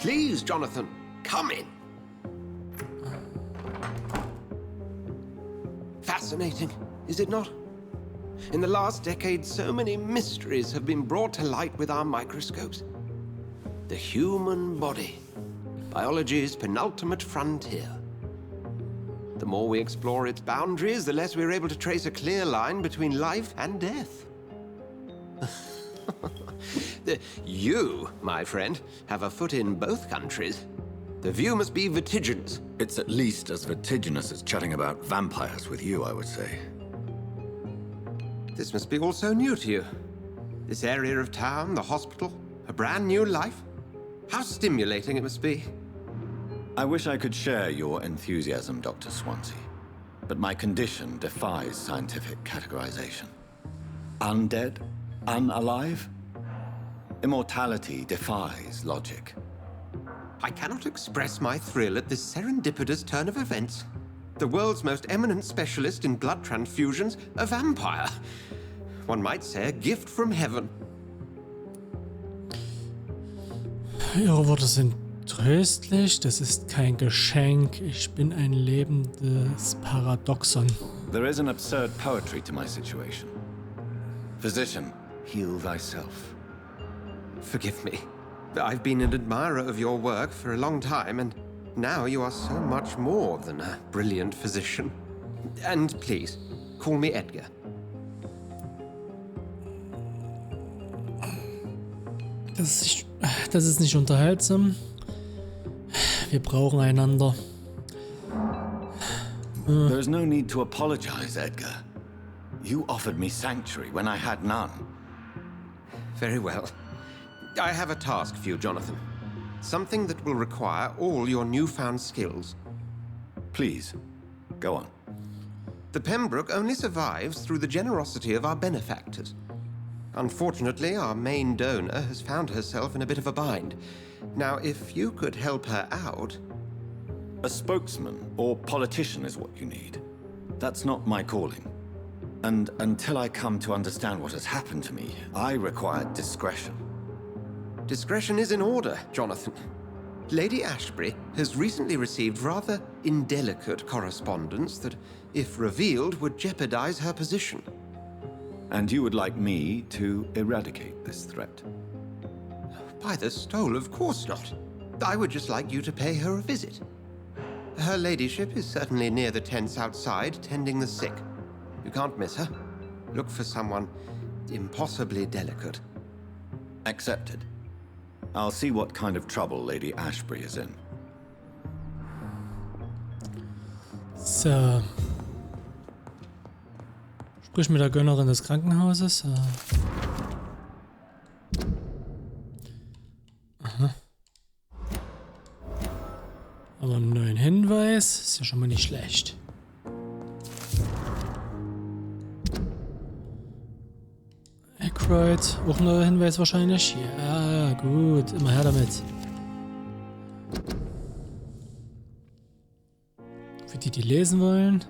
Please, Jonathan, come in. Fascinating, is it not? In the last decade, so many mysteries have been brought to light with our microscopes. The human body, biology's penultimate frontier. The more we explore its boundaries, the less we're able to trace a clear line between life and death. You, my friend, have a foot in both countries. The view must be vertiginous. It's at least as vertiginous as chatting about vampires with you, I would say. This must be all so new to you. This area of town, the hospital, a brand new life. How stimulating it must be. I wish I could share your enthusiasm, Dr. Swansea. But my condition defies scientific categorization. Undead? Unalive? Immortality defies logic. I cannot express my thrill at this serendipitous turn of events. The world's most eminent specialist in blood transfusions, a vampire. One might say a gift from heaven. Ihre Worte sind tröstlich, das ist kein Geschenk. Ich bin ein lebendes Paradoxon. There is an absurd poetry to my situation. Physician, heal thyself. Forgive me. I've been an admirer of your work for a long time, and now you are so much more than a brilliant physician. And please, call me Edgar. Das ist nicht unterhaltsam. Wir brauchen einander. There is no need to apologize, Edgar. You offered me sanctuary when I had none. Very well. I have a task for you, Jonathan. Something that will require all your newfound skills. Please, go on. The Pembroke only survives through the generosity of our benefactors. Unfortunately, our main donor has found herself in a bit of a bind. Now, if you could help her out... A spokesman or politician is what you need. That's not my calling. And until I come to understand what has happened to me, I require discretion. Discretion is in order, Jonathan. Lady Ashbury has recently received rather indelicate correspondence that, if revealed, would jeopardize her position. And you would like me to eradicate this threat? By the stole, of course not. I would just like you to pay her a visit. Her ladyship is certainly near the tents outside, tending the sick. You can't miss her. Look for someone impossibly delicate. Accepted. I'll see what kind of trouble Lady Ashbury is in. So. Sprich mit der Gönnerin des Krankenhauses. Aha. Aber einen neuen Hinweis ist ja schon mal nicht schlecht. Aykroyd, auch ein neuer Hinweis wahrscheinlich. Ja, gut, immer her damit. Für die, die lesen wollen.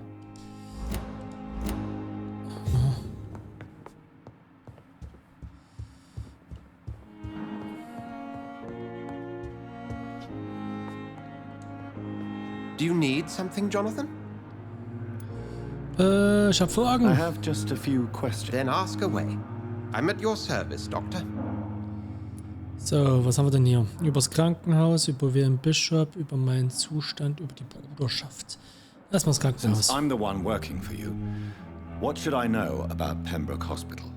Do you need something, Jonathan? Ich hab Fragen. I have just a few questions. Then ask away. I'm at your service, Doctor. So, was haben wir denn hier? Übers Krankenhaus, über William Bishop, über meinen Zustand, über die Bruderschaft. Erstmal das Krankenhaus. Since I'm the one working for you, what should I know about Pembroke Hospital?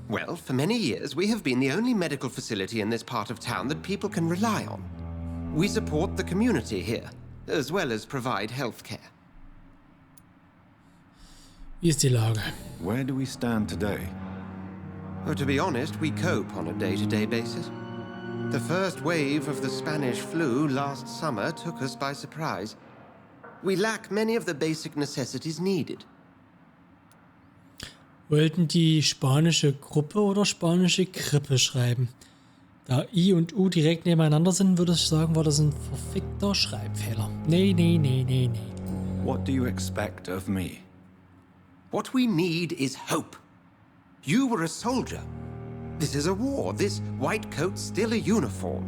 Well, for many years, we have been the only medical facility in this part of town that people can rely on. We support the community here, as well as provide health care. Wie ist die Lage? Where do we stand today? Oh, to be honest, we cope on a day-to-day basis. The first wave of the Spanish flu last summer took us by surprise. We lack many of the basic necessities needed. Wollten die spanische Gruppe oder spanische Grippe schreiben? Da I und U direkt nebeneinander sind, würde ich sagen, war das ein verfickter Schreibfehler. Nee. What do you expect of me? What we need is hope. You were a soldier. This is a war. This white coat's still a uniform.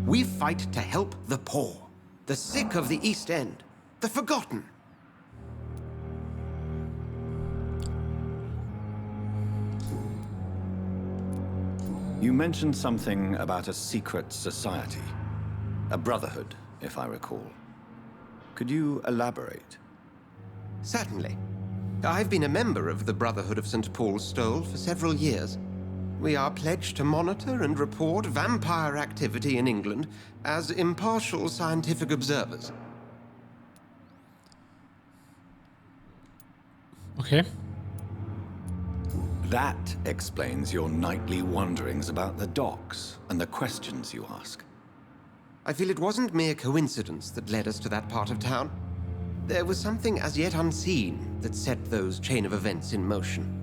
We fight to help the poor, the sick of the East End, the forgotten. You mentioned something about a secret society. A brotherhood, if I recall. Could you elaborate? Certainly. I've been a member of the Brotherhood of St. Paul's Stole for several years. We are pledged to monitor and report vampire activity in England as impartial scientific observers. Okay. That explains your nightly wanderings about the docks and the questions you ask. I feel it wasn't mere coincidence that led us to that part of town. There was something as yet unseen that set those chain of events in motion.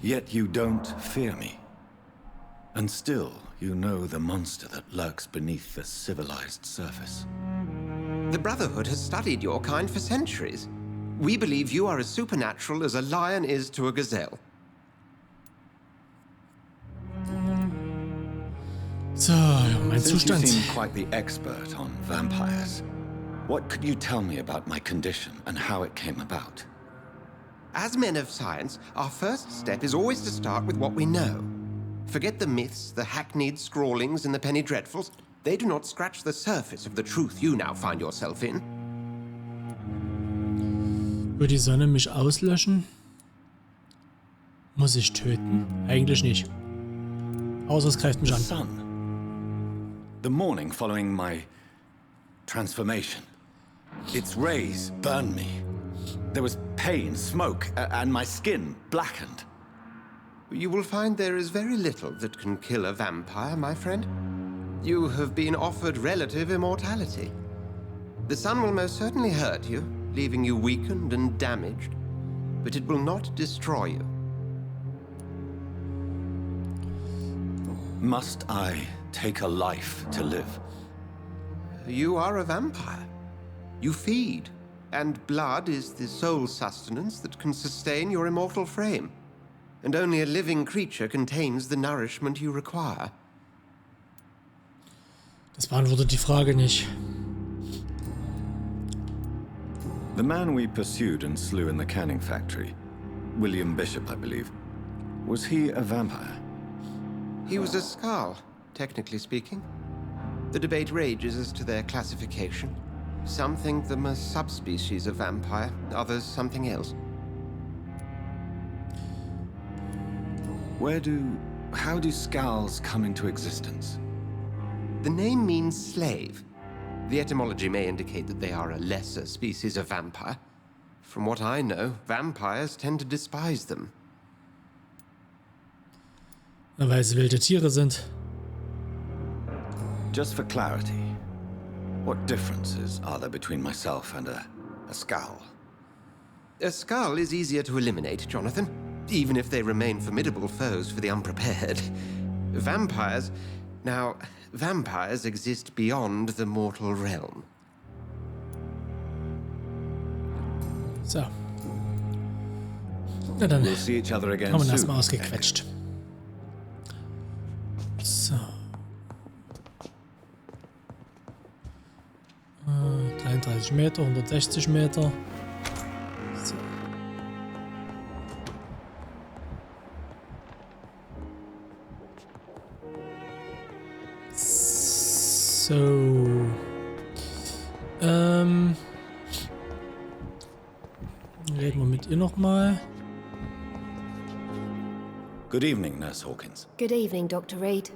Yet you don't fear me. And still, you know the monster that lurks beneath the civilized surface. The Brotherhood has studied your kind for centuries. We believe you are as supernatural as a lion is to a gazelle. So, ja, mein Since you Zustand. seem quite the expert on vampires, what could you tell me about my condition and how it came about? As men of science, our first step is always to start with what we know. Forget the myths, the hackneyed scrawlings, and the penny dreadfuls. They do not scratch the surface of the truth you now find yourself in. Wird die Sonne mich auslöschen? Muss ich töten? Eigentlich nicht. Außer es greift mich The an. sun. The morning following my transformation. Its rays burned me. There was pain, smoke, and my skin blackened. You will find there is very little that can kill a vampire, my friend. You have been offered relative immortality. The sun will most certainly hurt you, leaving you weakened and damaged, but it will not destroy you. Must I take a life to live? You are a vampire. You feed, and blood is the sole sustenance that can sustain your immortal frame. And only a living creature contains the nourishment you require. Das beantwortet die Frage nicht. The man we pursued and slew in the canning factory, William Bishop, I believe, was he a vampire? He was a Skal, technically speaking. The debate rages as to their classification. Some think them a subspecies of vampire, others something else. How do Skals come into existence? The name means slave. The etymology may indicate that they are a lesser species of vampire. From what I know, vampires tend to despise them. Weil es wilde Tiere sind. Just for clarity, what differences are there between myself and a Skal? A Skal is easier to eliminate, Jonathan, even if they remain formidable foes for the unprepared. Vampires... Now, vampires exist beyond the mortal realm. So. Na dann We'll see each other again haben wir soon. erstmal ausgequetscht. So. 33 Meter, 160 Meter. So. So. Reden wir mit ihr nochmal. Good evening, Nurse Hawkins. Good evening, Dr. Reed.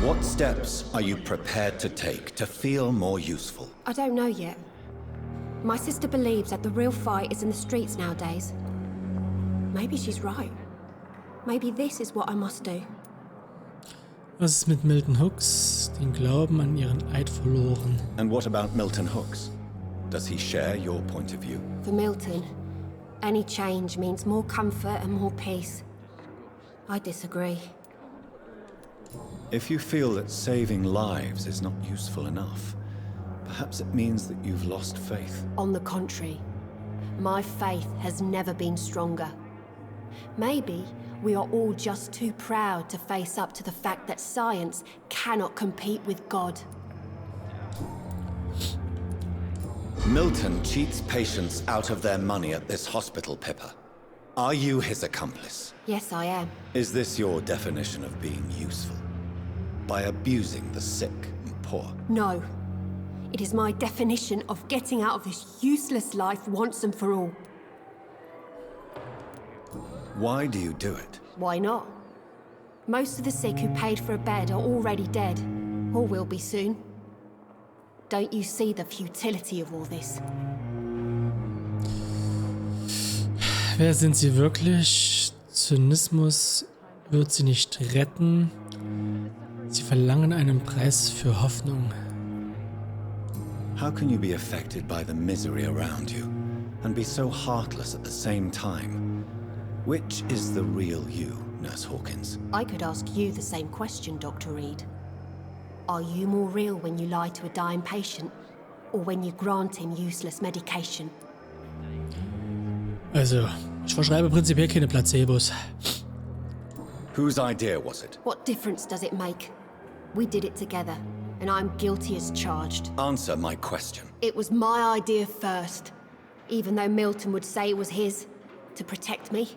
What steps are you prepared to take to feel more useful? I don't know yet. My sister believes that the real fight is in the streets nowadays. Maybe she's right. Maybe this is what I must do. Was ist mit Milton Hooks? Den Glauben an ihren Eid verloren. And what about Milton Hooks? Does he share your point of view? For Milton, any change means more comfort and more peace. I disagree. If you feel that saving lives is not useful enough, perhaps it means that you've lost faith. On the contrary, My faith has never been stronger. Maybe we are all just too proud to face up to the fact that science cannot compete with God. Milton cheats patients out of their money at this hospital, Pippa. Are you his accomplice? Yes, I am. Is this your definition of being useful? By abusing the sick and poor? No. It is my definition of getting out of this useless life once and for all. Why do you do it? Why not? Most of the sick who paid for a bed are already dead, or will be soon. Don't you see the futility of all this? Wer sind sie wirklich? Zynismus wird sie nicht retten. Sie verlangen einen Preis für Hoffnung. How can you be affected by the misery around you and be so heartless at the same time? Which is the real you, Nurse Hawkins? I could ask you the same question, Dr. Reed. Are you more real when you lie to a dying patient, or when you grant him useless medication? Also, ich verschreibe prinzipiell keine Placebos. Whose idea was it? What difference does it make? We did it together, and I'm guilty as charged. Answer my question. It was my idea first, even though Milton would say it was his, to protect me.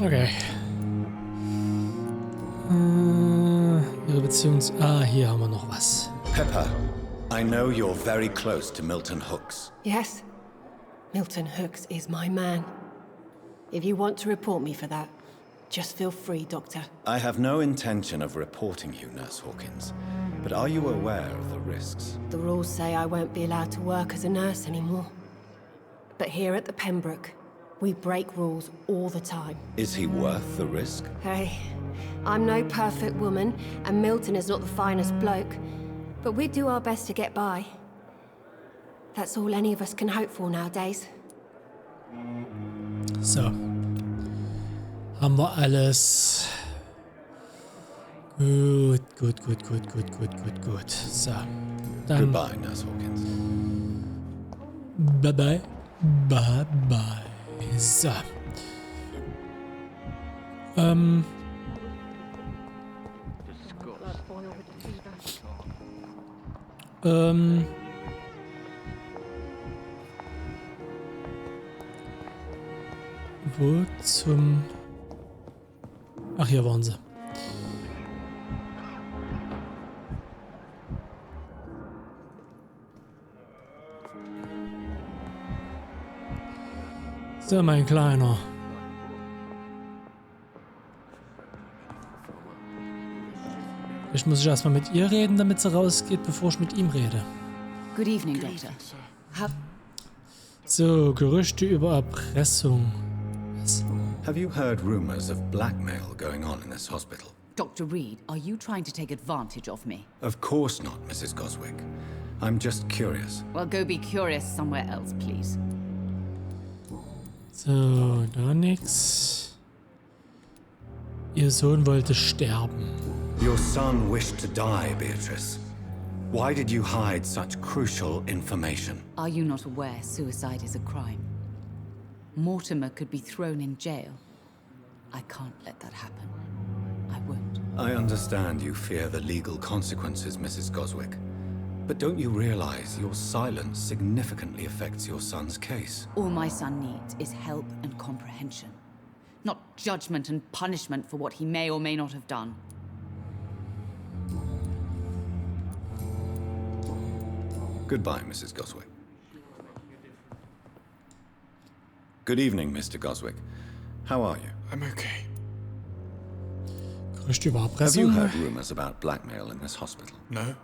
Okay. Ihre Beziehung... hier haben wir noch was. Pippa, I know you're very close to Milton Hooks. Yes, Milton Hooks is my man. If you want to report me for that, just feel free, Doctor. I have no intention of reporting you, Nurse Hawkins. But are you aware of the risks? The rules say I won't be allowed to work as a nurse anymore. But here at the Pembroke, we break rules all the time. Is he worth the risk? Hey, I'm no perfect woman, and Milton is not the finest bloke. But we do our best to get by. That's all any of us can hope for nowadays. So. Haben wir alles. Gut. So. Dann. Goodbye, Nurse Hawkins. Bye. So. Wo zum... Ach, hier waren sie. So, mein Kleiner. Vielleicht muss ich erstmal mit ihr reden, damit sie rausgeht, bevor ich mit ihm rede. Good evening, Doctor. So, Gerüchte über Erpressung. Have you heard rumors of blackmail going on in this hospital? Dr. Reed, are you trying to take advantage of me? Of course not, Mrs. Goswick. I'm just curious. Well, go be curious somewhere else, please. So, da nix. Ihr Sohn wollte sterben. Your son wished to die, Beatrice. Why did you hide such crucial information? Are you not aware suicide is a crime? Mortimer could be thrown in jail. I can't let that happen. I won't. I understand you fear the legal consequences, Mrs. Goswick. But don't you realize your silence significantly affects your son's case? All my son needs is help and comprehension. Not judgment and punishment for what he may or may not have done. Goodbye, Mrs. Goswick. Good evening, Mr. Goswick. How are you? I'm okay. Gerüchte über Have you Erpressung. heard rumors about blackmail in this hospital? No?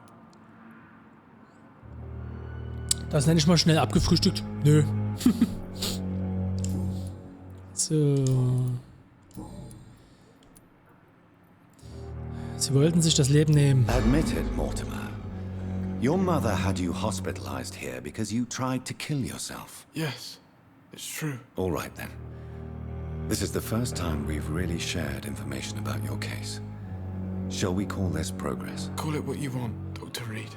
Das nenne ich mal schnell abgefrühstückt. Nö. So. Sie wollten sich das Leben nehmen. Admit it, Mortimer. Your mother had you hospitalized here because you tried to kill yourself. Yes, it's true. All right, then. This is the first time we've really shared information about your case. Shall we call this progress? Call it what you want, Dr. Reed.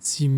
Sie